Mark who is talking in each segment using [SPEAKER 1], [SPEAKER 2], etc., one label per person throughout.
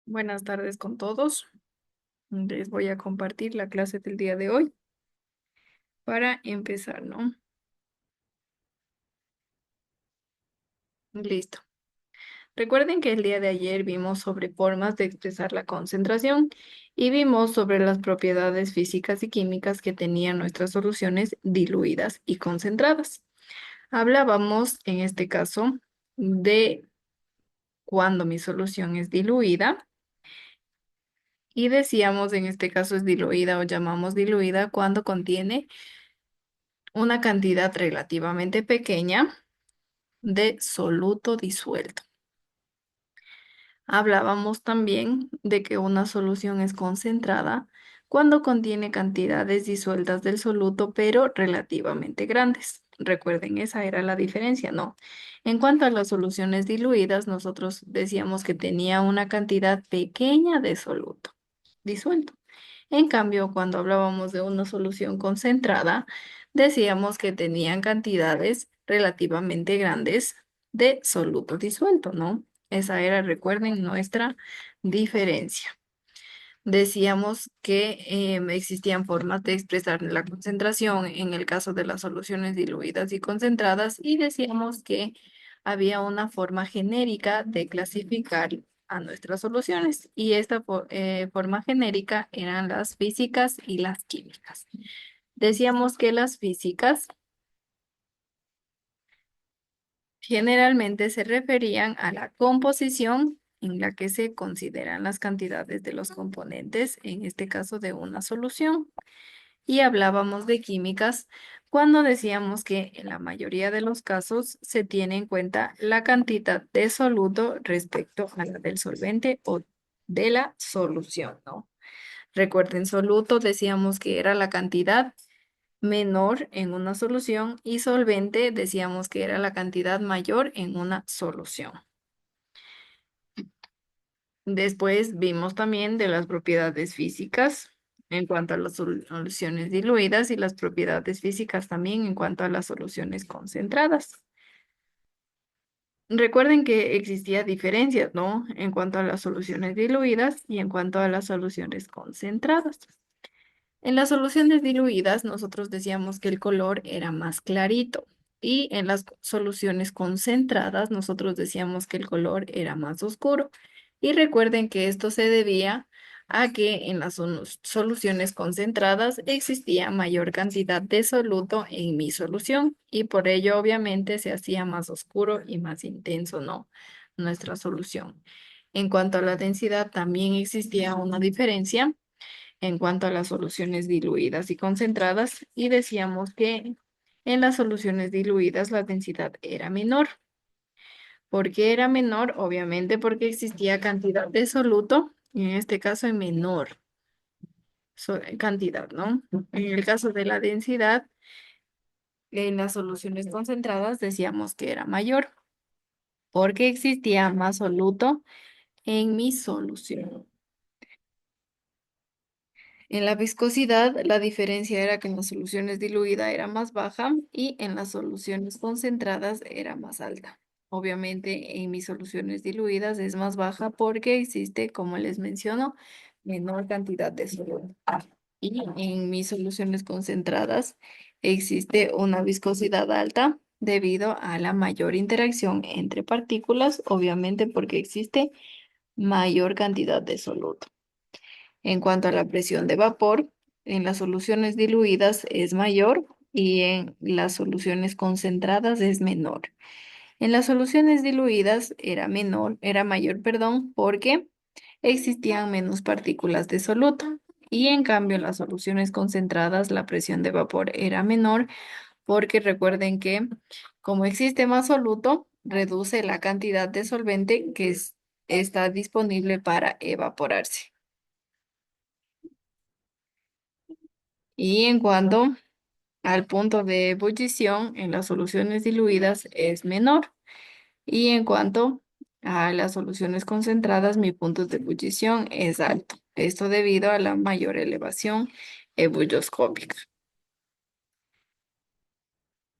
[SPEAKER 1] Buenas tardes con todos. Les voy a compartir la clase del día de hoy para empezar, ¿no? Listo. Recuerden que el día de ayer vimos sobre formas de expresar la concentración y vimos sobre las propiedades físicas y químicas que tenían nuestras soluciones diluidas y concentradas. Hablábamos en este caso de cuando mi solución es diluida y decíamos en este caso es diluida o llamamos diluida cuando contiene una cantidad relativamente pequeña de soluto disuelto. Hablábamos también de que una solución es concentrada cuando contiene cantidades disueltas del soluto, pero relativamente grandes. Recuerden, esa era la diferencia, ¿no? En cuanto a las soluciones diluidas, nosotros decíamos que tenía una cantidad pequeña de soluto disuelto. En cambio, cuando hablábamos de una solución concentrada, decíamos que tenían cantidades relativamente grandes de soluto disuelto, ¿no? Esa era, recuerden, nuestra diferencia. Decíamos que existían formas de expresar la concentración en el caso de las soluciones diluidas y concentradas y decíamos que había una forma genérica de clasificar a nuestras soluciones y esta forma genérica eran las físicas y las químicas. Decíamos que las físicas generalmente se referían a la composición en la que se consideran las cantidades de los componentes, en este caso de una solución. Y hablábamos de químicas cuando decíamos que en la mayoría de los casos se tiene en cuenta la cantidad de soluto respecto a la del solvente o de la solución, ¿no? Recuerden, soluto decíamos que era la cantidad menor en una solución y solvente decíamos que era la cantidad mayor en una solución. Después vimos también de las propiedades físicas en cuanto a las soluciones diluidas y las propiedades físicas también en cuanto a las soluciones concentradas. Recuerden que existía diferencias, ¿no? En cuanto a las soluciones diluidas y en cuanto a las soluciones concentradas. En las soluciones diluidas, nosotros decíamos que el color era más clarito y en las soluciones concentradas, nosotros decíamos que el color era más oscuro. Y recuerden que esto se debía a que en las soluciones concentradas existía mayor cantidad de soluto en mi solución y por ello obviamente se hacía más oscuro y más intenso, ¿no? Nuestra solución. En cuanto a la densidad, también existía una diferencia en cuanto a las soluciones diluidas y concentradas y decíamos que en las soluciones diluidas la densidad era menor. ¿Por qué era menor? Obviamente porque existía cantidad de soluto, y en este caso en menor cantidad, ¿no? En el caso de la densidad, en las soluciones concentradas decíamos que era mayor porque existía más soluto en mi solución. En la viscosidad, la diferencia era que en las soluciones diluidas era más baja y en las soluciones concentradas era más alta. Obviamente, en mis soluciones diluidas es más baja porque existe, como les menciono, menor cantidad de soluto. Y en mis soluciones concentradas existe una viscosidad alta debido a la mayor interacción entre partículas, obviamente porque existe mayor cantidad de soluto. En cuanto a la presión de vapor, en las soluciones diluidas es mayor y en las soluciones concentradas es menor. En las soluciones diluidas era mayor, perdón, porque existían menos partículas de soluto. Y en cambio, en las soluciones concentradas la presión de vapor era menor porque recuerden que como existe más soluto, reduce la cantidad de solvente que está disponible para evaporarse. Y en cuanto al punto de ebullición en las soluciones diluidas es menor. Y en cuanto a las soluciones concentradas, mi punto de ebullición es alto. Esto debido a la mayor elevación ebullioscópica.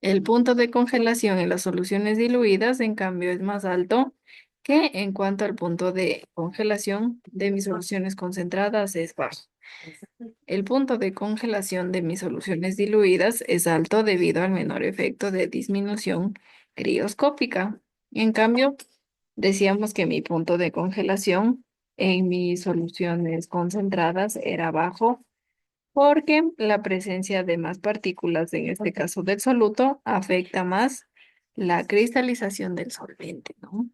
[SPEAKER 1] El punto de congelación en las soluciones diluidas, en cambio, es más alto que en cuanto al punto de congelación de mis soluciones concentradas es bajo. El punto de congelación de mis soluciones diluidas es alto debido al menor efecto de disminución crioscópica. En cambio, decíamos que mi punto de congelación en mis soluciones concentradas era bajo porque la presencia de más partículas, en este caso del soluto, afecta más la cristalización del solvente, ¿no?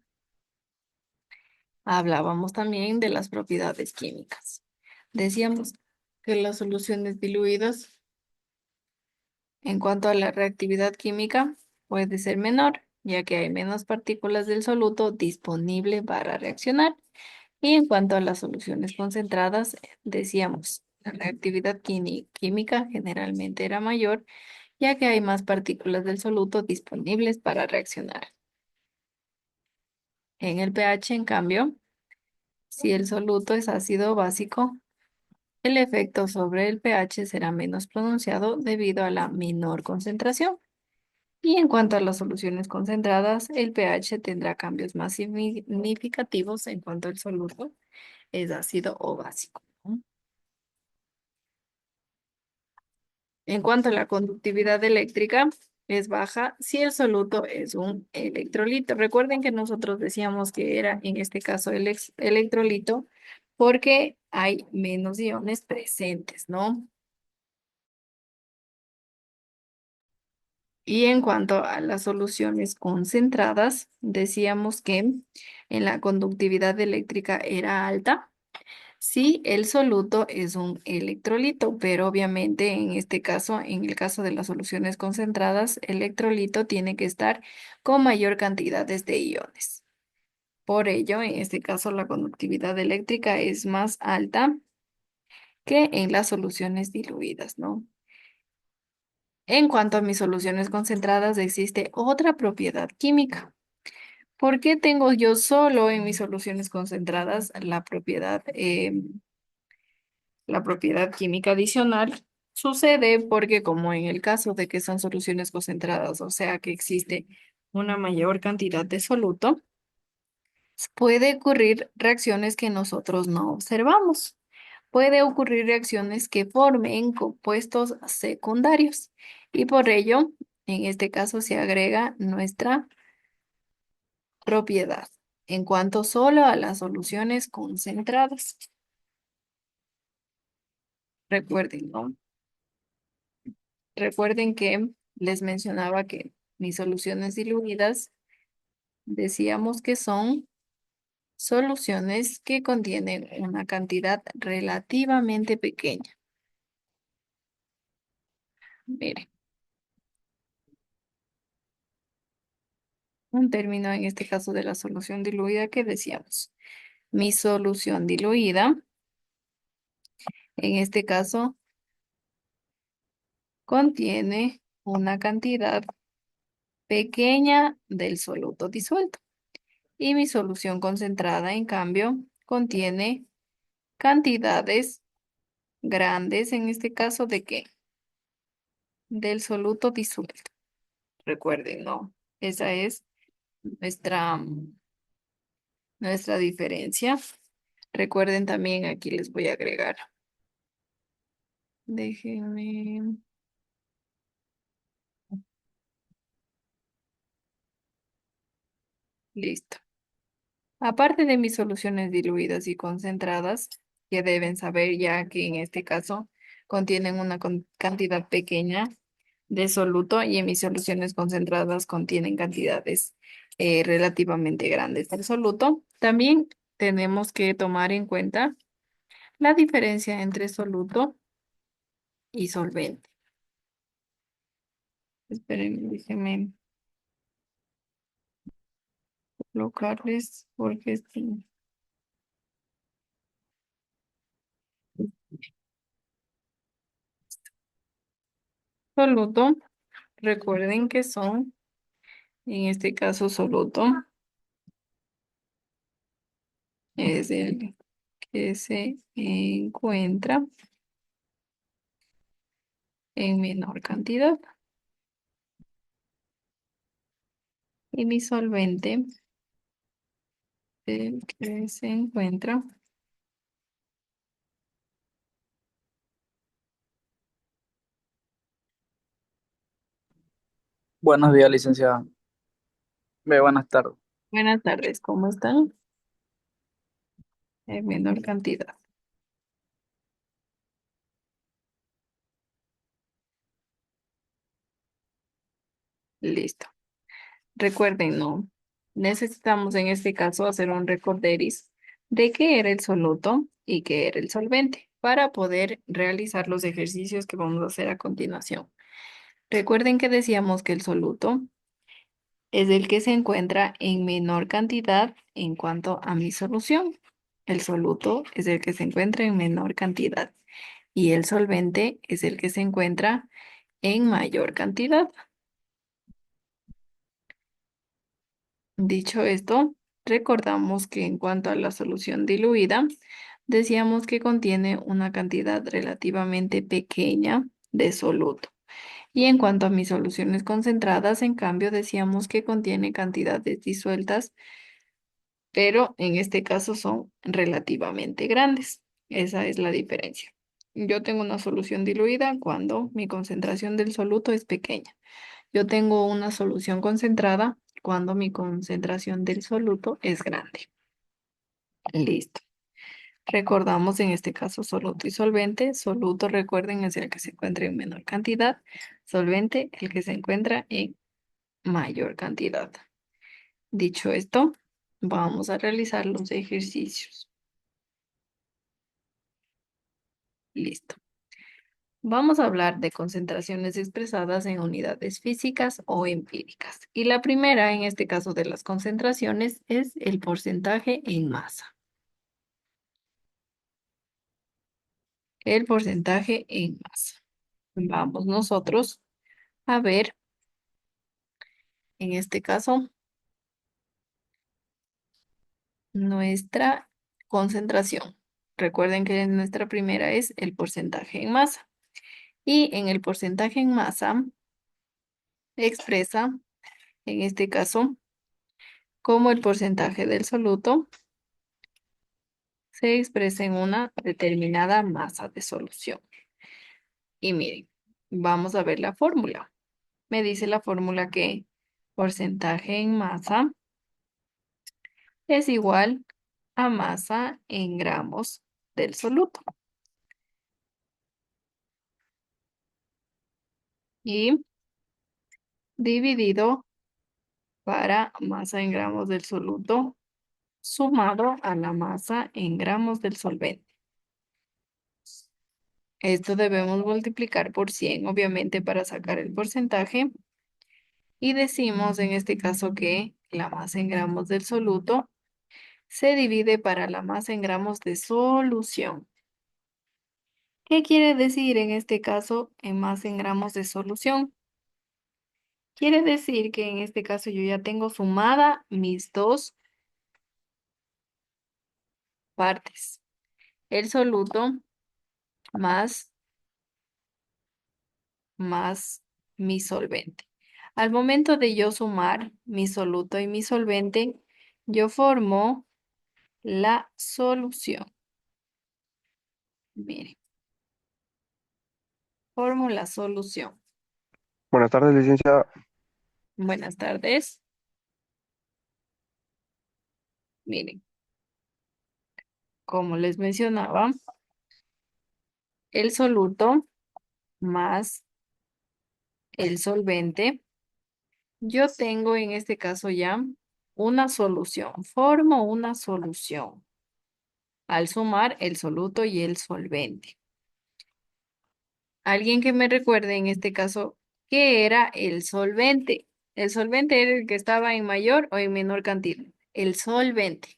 [SPEAKER 1] Hablábamos también de las propiedades químicas. Decíamos que las soluciones diluidas, en cuanto a la reactividad química, puede ser menor, ya que hay menos partículas del soluto disponible para reaccionar. Y en cuanto a las soluciones concentradas, decíamos, la reactividad química generalmente era mayor, ya que hay más partículas del soluto disponibles para reaccionar. En el pH, en cambio, si el soluto es ácido o básico, el efecto sobre el pH será menos pronunciado debido a la menor concentración. Y en cuanto a las soluciones concentradas, el pH tendrá cambios más significativos en cuanto el soluto es ácido o básico, ¿no? En cuanto a la conductividad eléctrica, es baja si el soluto es un electrolito. Recuerden que nosotros decíamos que era en este caso el electrolito porque hay menos iones presentes, ¿no? Y en cuanto a las soluciones concentradas, decíamos que en la conductividad eléctrica era alta. Sí, el soluto es un electrolito, pero obviamente en este caso, en el caso de las soluciones concentradas, el electrolito tiene que estar con mayor cantidades de iones. Por ello, en este caso, la conductividad eléctrica es más alta que en las soluciones diluidas, ¿no? En cuanto a mis soluciones concentradas, existe otra propiedad química. ¿Por qué tengo yo solo en mis soluciones concentradas la propiedad química adicional? Sucede porque como en el caso de que son soluciones concentradas, o sea que existe una mayor cantidad de soluto, puede ocurrir reacciones que nosotros no observamos. Puede ocurrir reacciones que formen compuestos secundarios y por ello, en este caso se agrega nuestra propiedad en cuanto solo a las soluciones concentradas. Recuerden, ¿no? Recuerden que les mencionaba que mis soluciones diluidas decíamos que son soluciones que contienen una cantidad relativamente pequeña. Miren, un término en este caso de la solución diluida que decíamos. Mi solución diluida, en este caso, contiene una cantidad pequeña del soluto disuelto. Y mi solución concentrada, en cambio, contiene cantidades grandes, en este caso, ¿de qué? Del soluto disuelto. Recuerden, ¿no? Esa es nuestra, nuestra diferencia. Recuerden también, aquí les voy a agregar. Déjenme. Listo. Aparte de mis soluciones diluidas y concentradas, que deben saber ya que en este caso contienen una cantidad pequeña de soluto y en mis soluciones concentradas contienen cantidades relativamente grandes del soluto. También tenemos que tomar en cuenta la diferencia entre soluto y solvente. Esperen, déjenme colocarles porque soluto, recuerden que son, en este caso soluto, es el que se encuentra en menor cantidad. Y mi solvente el que se encuentra.
[SPEAKER 2] Buenos días, licenciada. Buenas tardes.
[SPEAKER 1] Buenas tardes, ¿cómo están? En menor cantidad. Listo. Recuerden, ¿no? Necesitamos en este caso hacer un recorderis de qué era el soluto y qué era el solvente para poder realizar los ejercicios que vamos a hacer a continuación. Recuerden que decíamos que el soluto es el que se encuentra en menor cantidad en cuanto a mi solución. El soluto es el que se encuentra en menor cantidad y el solvente es el que se encuentra en mayor cantidad. Dicho esto, recordamos que en cuanto a la solución diluida, decíamos que contiene una cantidad relativamente pequeña de soluto. Y en cuanto a mis soluciones concentradas, en cambio, decíamos que contiene cantidades disueltas, pero en este caso son relativamente grandes. Esa es la diferencia. Yo tengo una solución diluida cuando mi concentración del soluto es pequeña. Yo tengo una solución concentrada cuando mi concentración del soluto es grande. Listo. Recordamos en este caso soluto y solvente. Soluto, recuerden, es el que se encuentra en menor cantidad. Solvente, el que se encuentra en mayor cantidad. Dicho esto, vamos a realizar los ejercicios. Listo. Vamos a hablar de concentraciones expresadas en unidades físicas o empíricas. Y la primera, en este caso de las concentraciones, es el porcentaje en masa. El porcentaje en masa. Vamos nosotros a ver, en este caso, nuestra concentración. Recuerden que nuestra primera es el porcentaje en masa. Y en el porcentaje en masa expresa, en este caso, como el porcentaje del soluto se expresa en una determinada masa de solución. Y miren, vamos a ver la fórmula. Me dice la fórmula que porcentaje en masa es igual a masa en gramos del soluto. Y dividido para masa en gramos del soluto sumado a la masa en gramos del solvente. Esto debemos multiplicar por 100, obviamente, para sacar el porcentaje. Y decimos en este caso que la masa en gramos del soluto se divide para la masa en gramos de solución. ¿Qué quiere decir en este caso en masa en gramos de solución? Quiere decir que en este caso yo ya tengo sumada mis dos partes. El soluto más, más mi solvente. Al momento de yo sumar mi soluto y mi solvente, yo formo la solución. Miren, formo la solución.
[SPEAKER 3] Buenas tardes, licenciada.
[SPEAKER 1] Buenas tardes. Miren, como les mencionaba, el soluto más el solvente, yo tengo en este caso ya una solución. Formo una solución al sumar el soluto y el solvente. Alguien que me recuerde en este caso, ¿qué era el solvente? El solvente era el que estaba en mayor o en menor cantidad. El solvente.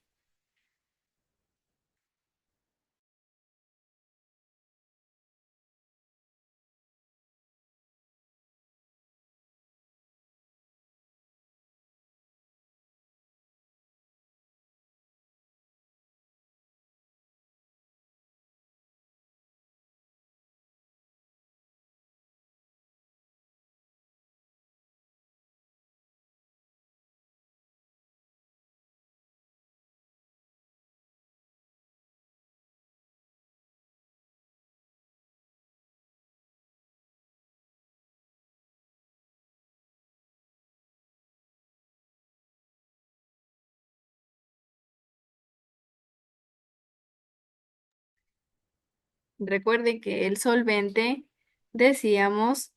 [SPEAKER 1] Recuerden que el solvente decíamos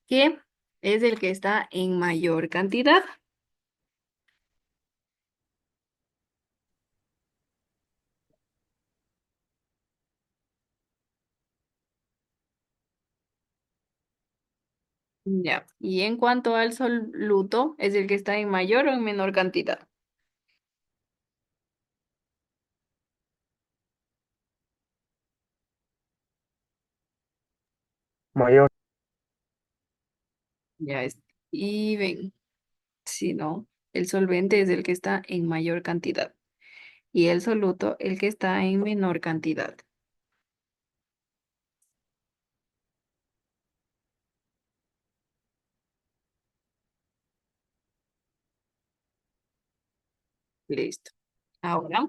[SPEAKER 1] que es el que está en mayor cantidad. Ya. Y en cuanto al soluto, es el que está en mayor o en menor cantidad.
[SPEAKER 3] Mayor.
[SPEAKER 1] Ya es. Y ven, si no, el solvente es el que está en mayor cantidad y el soluto el que está en menor cantidad. Listo. Ahora,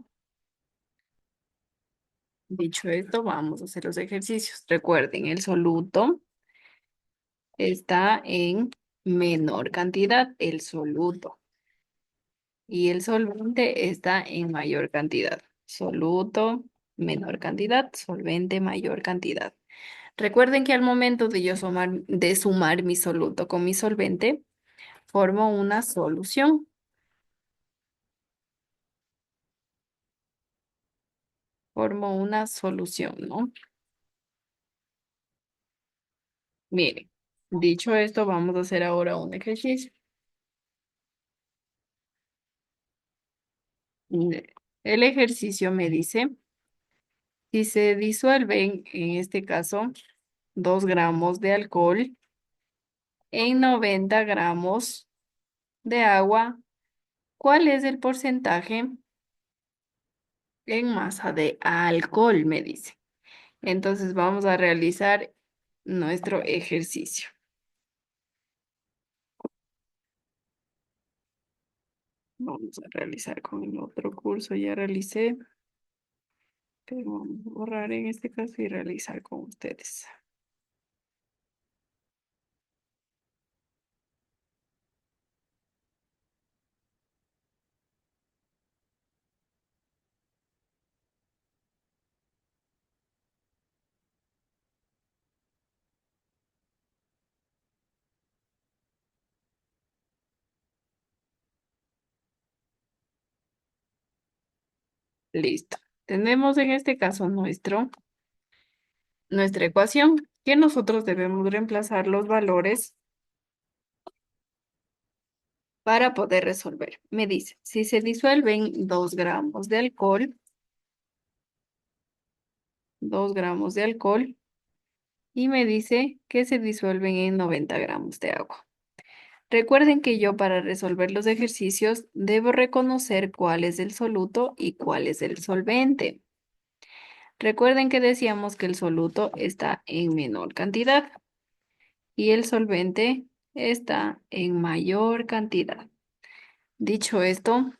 [SPEAKER 1] dicho esto, vamos a hacer los ejercicios. Recuerden, el soluto está en menor cantidad, el soluto, y el solvente está en mayor cantidad. Soluto, menor cantidad, solvente, mayor cantidad. Recuerden que al momento de yo sumar mi soluto con mi solvente, formo una solución. Formo una solución, ¿no? Miren, dicho esto, vamos a hacer ahora un ejercicio. Mm, El ejercicio me dice, si se disuelven, en este caso, 2 gramos de alcohol en 90 gramos de agua, ¿cuál es el porcentaje en masa de alcohol? Me dice. Entonces vamos a realizar nuestro ejercicio. Vamos a realizar con el otro curso, ya realicé, pero vamos a borrar en este caso y realizar con ustedes. Listo. Tenemos en este caso nuestra ecuación, que nosotros debemos reemplazar los valores para poder resolver. Me dice, si se disuelven 2 gramos de alcohol, 2 gramos de alcohol, y me dice que se disuelven en 90 gramos de agua. Recuerden que yo para resolver los ejercicios debo reconocer cuál es el soluto y cuál es el solvente. Recuerden que decíamos que el soluto está en menor cantidad y el solvente está en mayor cantidad. Dicho esto,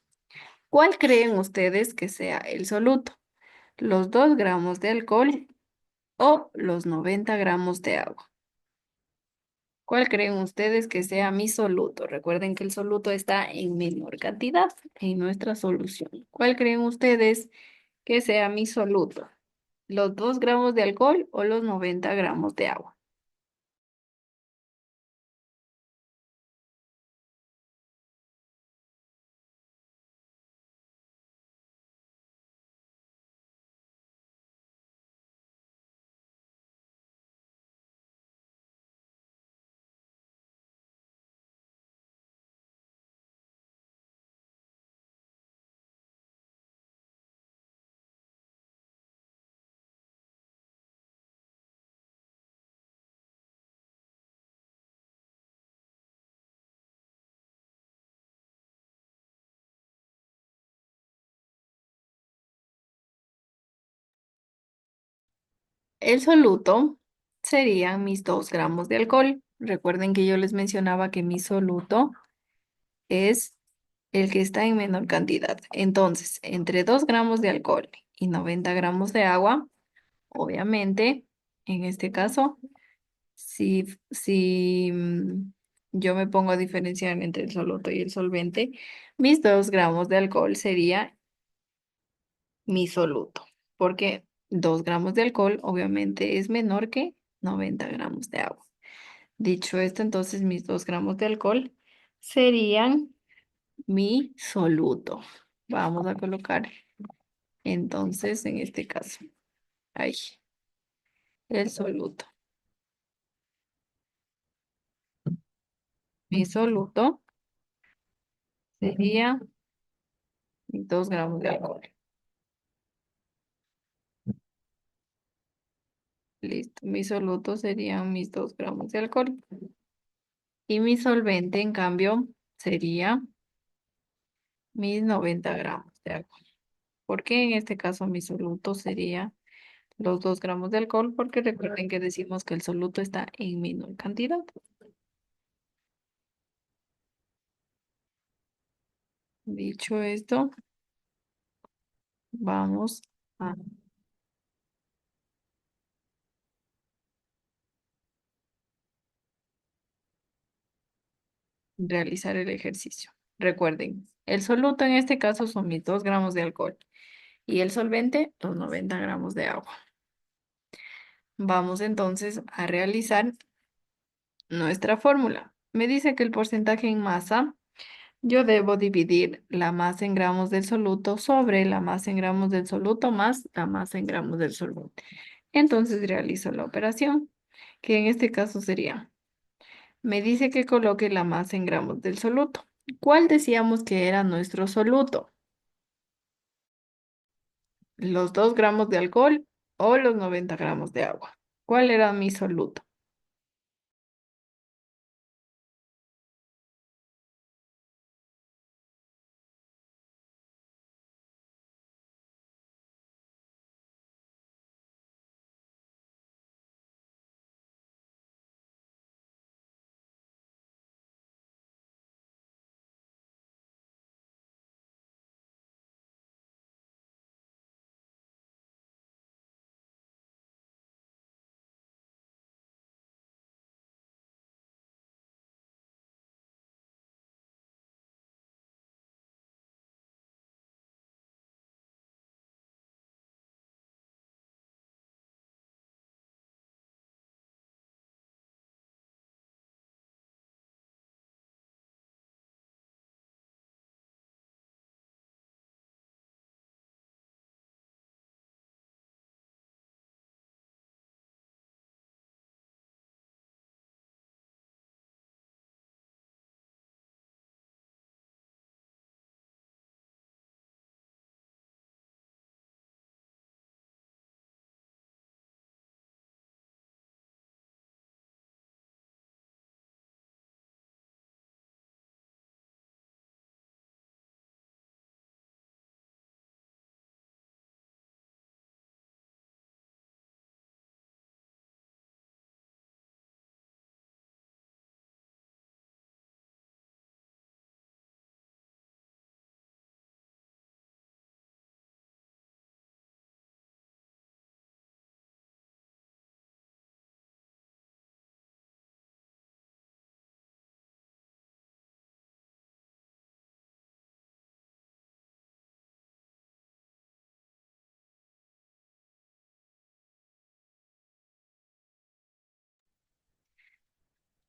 [SPEAKER 1] ¿cuál creen ustedes que sea el soluto? ¿Los 2 gramos de alcohol o los 90 gramos de agua? ¿Cuál creen ustedes que sea mi soluto? Recuerden que el soluto está en menor cantidad en nuestra solución. ¿Cuál creen ustedes que sea mi soluto? ¿Los 2 gramos de alcohol o los 90 gramos de agua? El soluto serían mis 2 gramos de alcohol. Recuerden que yo les mencionaba que mi soluto es el que está en menor cantidad. Entonces, entre 2 gramos de alcohol y 90 gramos de agua, obviamente, en este caso, si yo me pongo a diferenciar entre el soluto y el solvente, mis 2 gramos de alcohol sería mi soluto. ¿Por qué? 2 gramos de alcohol obviamente es menor que 90 gramos de agua. Dicho esto, entonces mis 2 gramos de alcohol serían mi soluto. Vamos a colocar entonces en este caso, ahí, el soluto. Mi soluto sería mis 2 gramos de alcohol. Listo, mi soluto serían mis 2 gramos de alcohol. Y mi solvente, en cambio, sería mis 90 gramos de agua. ¿Por qué en este caso mi soluto sería los 2 gramos de alcohol? Porque recuerden que decimos que el soluto está en menor cantidad. Dicho esto, vamos a realizar el ejercicio. Recuerden, el soluto en este caso son mis 2 gramos de alcohol y el solvente, los 90 gramos de agua. Vamos entonces a realizar nuestra fórmula. Me dice que el porcentaje en masa, yo debo dividir la masa en gramos del soluto sobre la masa en gramos del soluto más la masa en gramos del solvente. Entonces realizo la operación, que en este caso sería, me dice que coloque la masa en gramos del soluto. ¿Cuál decíamos que era nuestro soluto? ¿Los 2 gramos de alcohol o los 90 gramos de agua? ¿Cuál era mi soluto?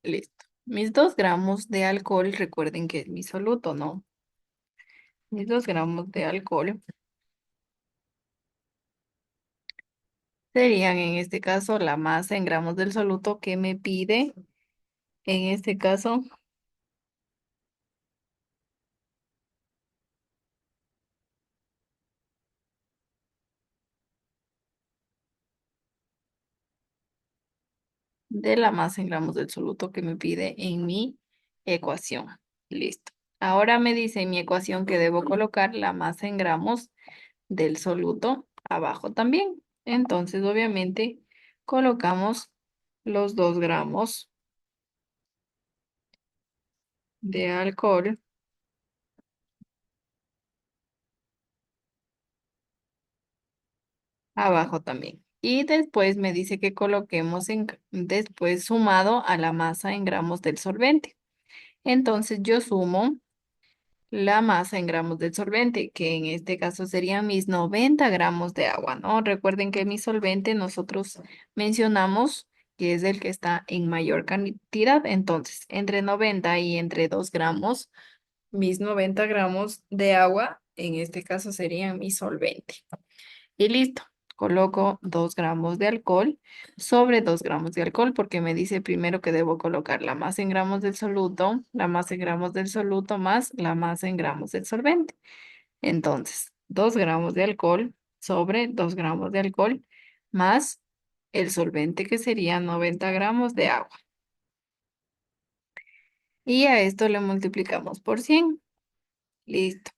[SPEAKER 1] Listo. Mis 2 gramos de alcohol, recuerden que es mi soluto, ¿no? Mis 2 gramos de alcohol serían en este caso la masa en gramos del soluto que me pide, en este caso, de la masa en gramos del soluto que me pide en mi ecuación. Listo. Ahora me dice en mi ecuación que debo colocar la masa en gramos del soluto abajo también. Entonces, obviamente, colocamos los 2 gramos de alcohol abajo también. Y después me dice que coloquemos después sumado a la masa en gramos del solvente. Entonces yo sumo la masa en gramos del solvente, que en este caso serían mis 90 gramos de agua, ¿no? Recuerden que mi solvente nosotros mencionamos que es el que está en mayor cantidad, entonces entre 90 y entre 2 gramos, mis 90 gramos de agua, en este caso serían mi solvente. Y listo. Coloco 2 gramos de alcohol sobre 2 gramos de alcohol porque me dice primero que debo colocar la masa en gramos del soluto, la masa en gramos del soluto más la masa en gramos del solvente. Entonces, 2 gramos de alcohol sobre 2 gramos de alcohol más el solvente que sería 90 gramos de agua. Y a esto le multiplicamos por 100. Listo.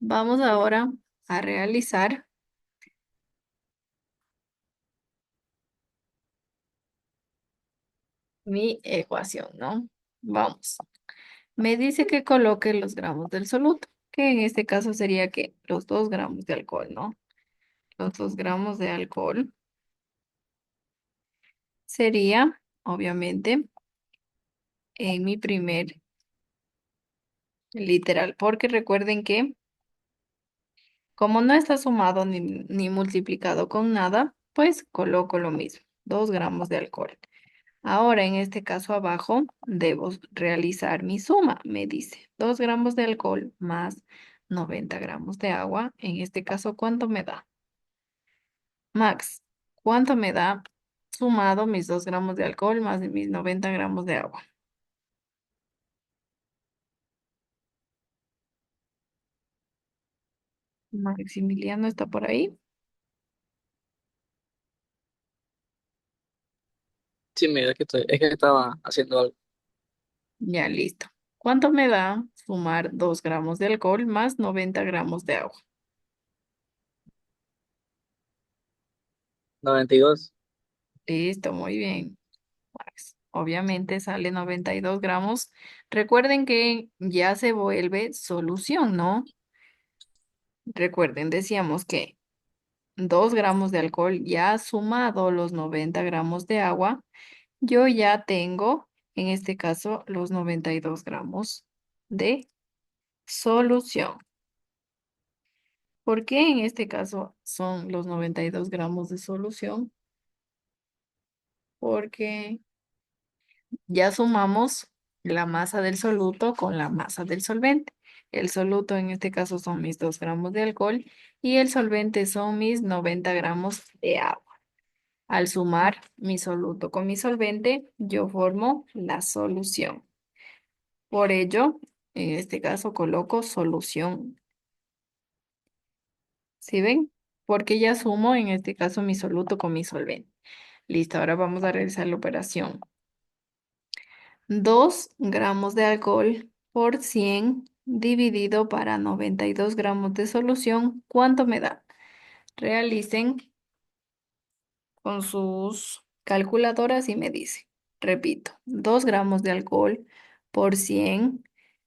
[SPEAKER 1] Vamos ahora a realizar mi ecuación, ¿no? Vamos. Me dice que coloque los gramos del soluto, que en este caso sería que los 2 gramos de alcohol, ¿no? Los 2 gramos de alcohol sería, obviamente, en mi primer literal, porque recuerden que como no está sumado ni multiplicado con nada, pues coloco lo mismo, 2 gramos de alcohol. Ahora, en este caso abajo, debo realizar mi suma. Me dice 2 gramos de alcohol más 90 gramos de agua. En este caso, ¿cuánto me da? Max, ¿cuánto me da sumado mis 2 gramos de alcohol más de mis 90 gramos de agua? Maximiliano está por ahí.
[SPEAKER 2] Sí, mira que estoy, es que estaba haciendo algo.
[SPEAKER 1] Ya, listo. ¿Cuánto me da sumar 2 gramos de alcohol más 90 gramos de agua?
[SPEAKER 2] 92.
[SPEAKER 1] Listo, muy bien. Max. Obviamente sale 92 gramos. Recuerden que ya se vuelve solución, ¿no? Recuerden, decíamos que 2 gramos de alcohol ya sumado los 90 gramos de agua, yo ya tengo, en este caso, los 92 gramos de solución. ¿Por qué en este caso son los 92 gramos de solución? Porque ya sumamos la masa del soluto con la masa del solvente. El soluto en este caso son mis 2 gramos de alcohol y el solvente son mis 90 gramos de agua. Al sumar mi soluto con mi solvente, yo formo la solución. Por ello, en este caso coloco solución. ¿Sí ven? Porque ya sumo en este caso mi soluto con mi solvente. Listo, ahora vamos a realizar la operación. 2 gramos de alcohol por 100 dividido para 92 gramos de solución. ¿Cuánto me da? Realicen con sus calculadoras y me dice. Repito, 2 gramos de alcohol por 100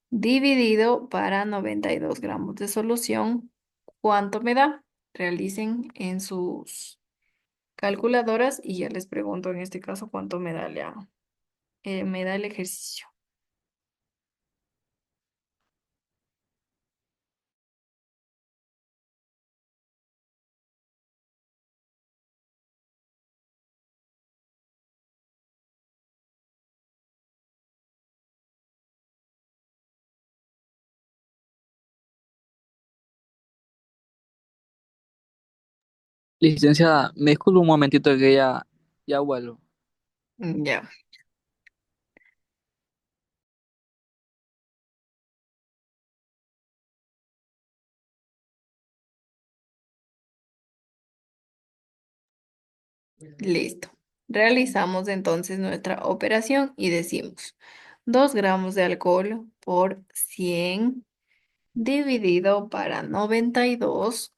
[SPEAKER 1] dividido para 92 gramos de solución. ¿Cuánto me da? Realicen en sus calculadoras y ya les pregunto en este caso cuánto me da el ejercicio.
[SPEAKER 2] Licenciada, me disculpo un momentito que ya vuelvo.
[SPEAKER 1] Ya, listo. Realizamos entonces nuestra operación y decimos 2 gramos de alcohol por 100 dividido para 92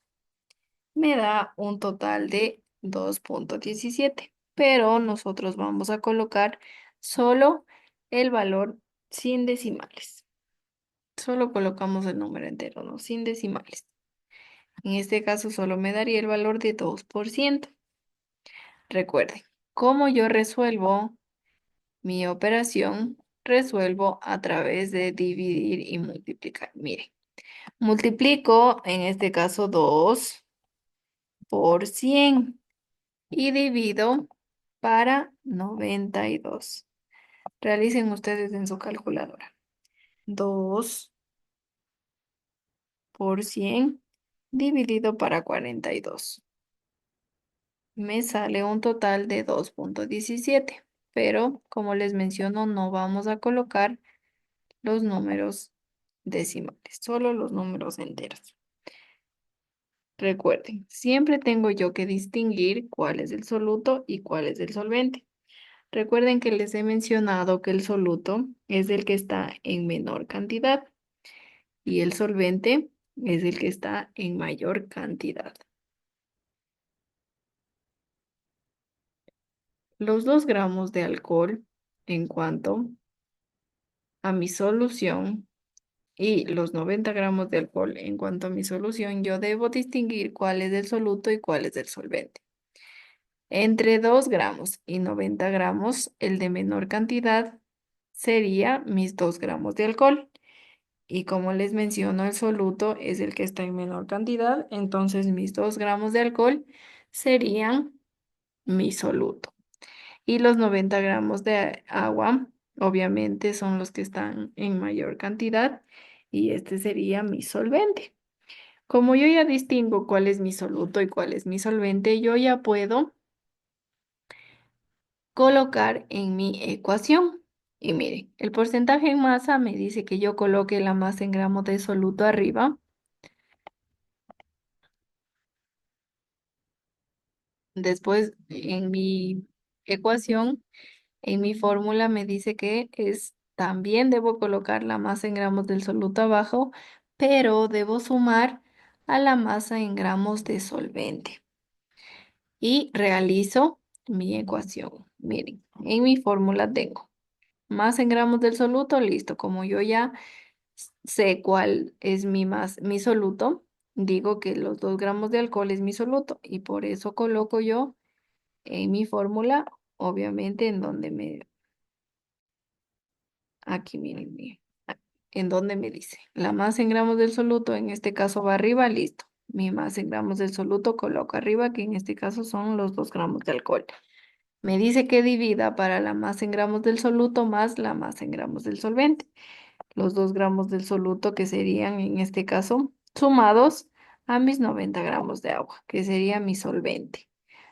[SPEAKER 1] me da un total de 2,17. Pero nosotros vamos a colocar solo el valor sin decimales. Solo colocamos el número entero, ¿no? Sin decimales. En este caso solo me daría el valor de 2%. Recuerden, ¿cómo yo resuelvo mi operación? resuelvo a través de dividir y multiplicar. Mire, multiplico en este caso 2 por 100 y divido para 92. Realicen ustedes en su calculadora. 2 por 100 dividido para 42. Me sale un total de 2,17. Pero como les menciono, no vamos a colocar los números decimales, solo los números enteros. Recuerden, siempre tengo yo que distinguir cuál es el soluto y cuál es el solvente. Recuerden que les he mencionado que el soluto es el que está en menor cantidad y el solvente es el que está en mayor cantidad. Los 2 gramos de alcohol en cuanto a mi solución y los 90 gramos de alcohol en cuanto a mi solución, yo debo distinguir cuál es el soluto y cuál es el solvente. Entre 2 gramos y 90 gramos, el de menor cantidad sería mis 2 gramos de alcohol. Y como les menciono, el soluto es el que está en menor cantidad, entonces mis 2 gramos de alcohol serían mi soluto. Y los 90 gramos de agua, obviamente, son los que están en mayor cantidad y este sería mi solvente. Como yo ya distingo cuál es mi soluto y cuál es mi solvente, yo ya puedo colocar en mi ecuación. Y miren, el porcentaje en masa me dice que yo coloque la masa en gramos de soluto arriba. Después, en mi ecuación, en mi fórmula me dice que también debo colocar la masa en gramos del soluto abajo, pero debo sumar a la masa en gramos de solvente. Y realizo mi ecuación. Miren, en mi fórmula tengo masa en gramos del soluto, listo. Como yo ya sé cuál es mi soluto, digo que los 2 gramos de alcohol es mi soluto y por eso coloco yo en mi fórmula, obviamente aquí miren, en donde me dice, la masa en gramos del soluto, en este caso va arriba, listo. Mi masa en gramos del soluto coloco arriba, que en este caso son los 2 gramos de alcohol. Me dice que divida para la masa en gramos del soluto más la masa en gramos del solvente. Los 2 gramos del soluto que serían en este caso sumados a mis 90 gramos de agua, que sería mi solvente.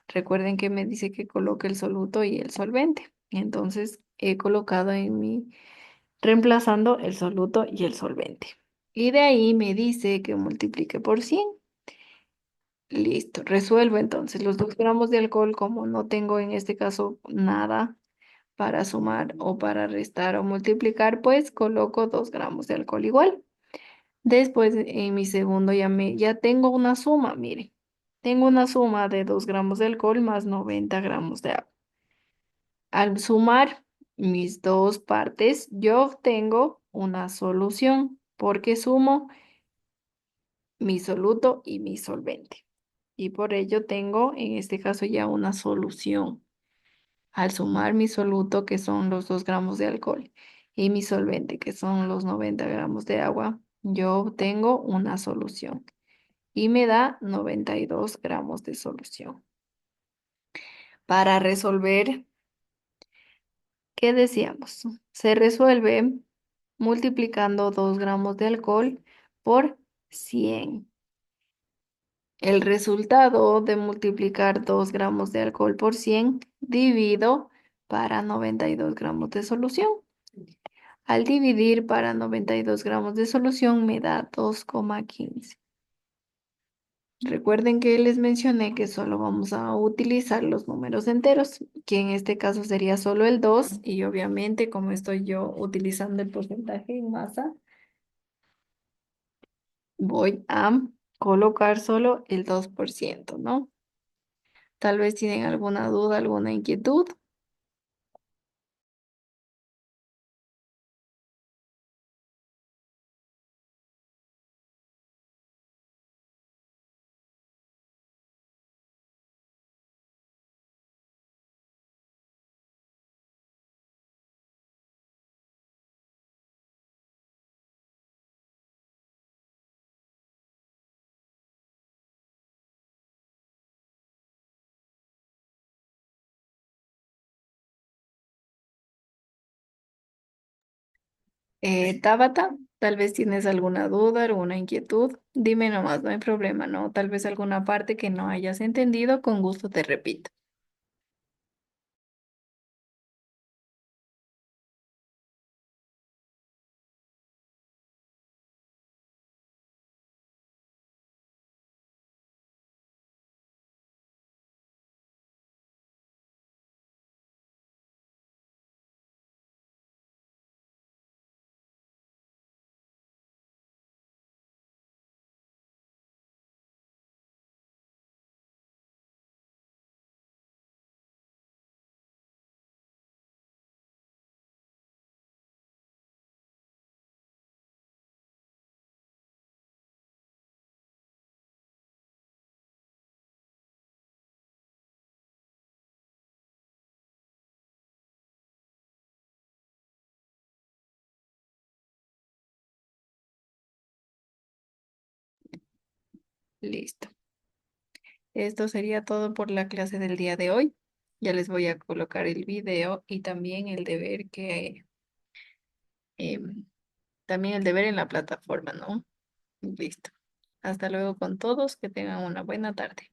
[SPEAKER 1] Recuerden que me dice que coloque el soluto y el solvente. Entonces he colocado reemplazando el soluto y el solvente. Y de ahí me dice que multiplique por 100. Listo, resuelvo entonces los 2 gramos de alcohol, como no tengo en este caso nada para sumar o para restar o multiplicar, pues coloco 2 gramos de alcohol igual. Después en mi segundo ya tengo una suma, mire. Tengo una suma de 2 gramos de alcohol más 90 gramos de agua. Al sumar mis dos partes, yo obtengo una solución porque sumo mi soluto y mi solvente. Y por ello tengo en este caso ya una solución. Al sumar mi soluto, que son los 2 gramos de alcohol, y mi solvente, que son los 90 gramos de agua, yo obtengo una solución y me da 92 gramos de solución. Para resolver, ¿qué decíamos? Se resuelve multiplicando 2 gramos de alcohol por 100. El resultado de multiplicar 2 gramos de alcohol por 100 divido para 92 gramos de solución. Al dividir para 92 gramos de solución me da 2,15. Recuerden que les mencioné que solo vamos a utilizar los números enteros, que en este caso sería solo el 2 y obviamente como estoy yo utilizando el porcentaje en masa, voy a colocar solo el 2%, ¿no? Tal vez tienen alguna duda, alguna inquietud. Tabata, tal vez tienes alguna duda, alguna inquietud. Dime nomás, no hay problema, ¿no? Tal vez alguna parte que no hayas entendido, con gusto te repito. Listo. Esto sería todo por la clase del día de hoy. Ya les voy a colocar el video y también el deber em, también el deber en la plataforma, ¿no? Listo. Hasta luego con todos. Que tengan una buena tarde.